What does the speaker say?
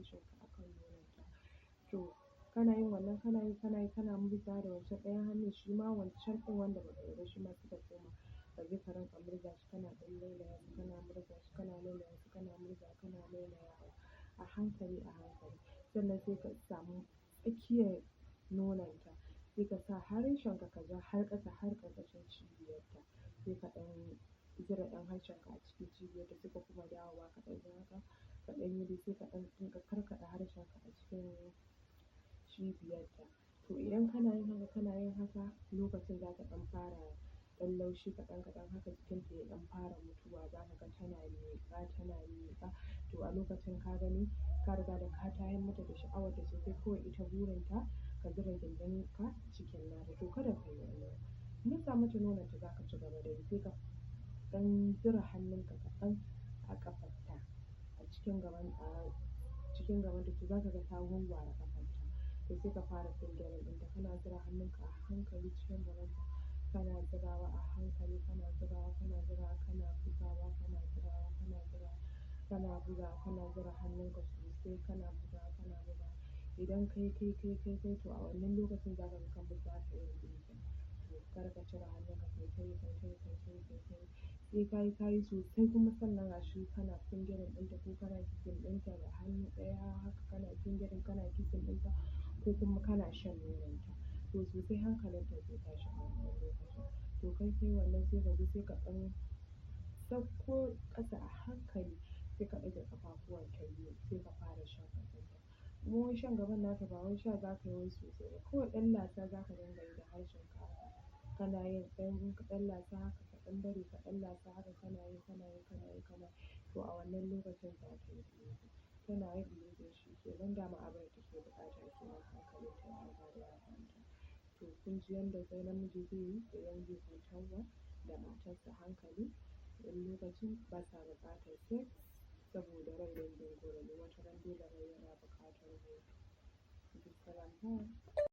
harshenka akan nononta. To kana yin wannan kana murzawa da wancan ɗayan hannun shi ma wancan ɗin wanda baka yi ba shi ma sai ka koma ka je ka rinƙa murza shi kana ɗan lailaya shi kana murza shi kana lailaya shi kana murzawa kana lailayawa a hankali a hankali. Sannan sai ka samu tsakiyar nononta sai ka sa harshenka ka ja har ƙasa har ƙarƙashin cibiyarta sai ka ɗan zura ɗan harshenka a cikin cibiyarta sai ka kuma dawowa ka ɗan yi haka ka ɗan yi dai sai ka ɗan dinga karkaɗa harshenka a cikin cibiyarta. To idan kana yin haka lokacin za ta ɗan fara ɗan laushi kaɗan kaɗan haka jikinta ya ɗan fara mutuwa za ka ga tana miƙa. To a lokacin ka gani ka riga da ka tayar mata da sha'awarta sosai kawai ita burinta ka zura gindinka cikin nata. To kada ka yi wannan. Murza mata nononta za ka ci gaba da yi sai ka ɗan zura hannunka kaɗan a ƙafarta a cikin gabanta to za ka ga ta wawware ƙafarta. To sai ka fara fingering ɗinta kana zura hannunka a hankali cikin gabanta kana zurawa a hankali kana zurawa kana bugawa kana zura hannunka sosai kana bugawa. Idan kai to a wannan lokacin za ka ga kamar za ta yi releasing. To kar ka cire hannunka kai tayi sai ka yi sosai kuma sannan gashi kana fingering ɗinta ko kana kissing ɗinta da hannu ɗaya haka kana fingering kana kissing ɗinta ko kuma kana shan nononta. To sosai hankalinta zai tashi a wannan lokacin. To kai wannan sai ka zo sai ka ɗan sauko ƙasa a hankali sai ka ɗaga ƙafafuwanta biyu sai ka fara shan gabanta. Kuma wai shan gaban nata ba wai sha za ka yi wai sosai ba kawai ɗan lasa za ka dinga yi da harshenka haka. Kana yin ɗan lasa haka ka ɗan bari ka ɗan lasa haka kana yi. To a wannan lokacin za ta yi releasing. Tana yin releasing shi kenan dama abin da take buƙata kenan hankalinta ya riga da ya kwanta. To kun ji yanda namiji zai yi idan zai kwantarwa da matarsa hankali wani lokacin ba sa buƙatar sex saboda rai dangin goro ne wataran dole rai yana buƙatar hutu. Bisalam.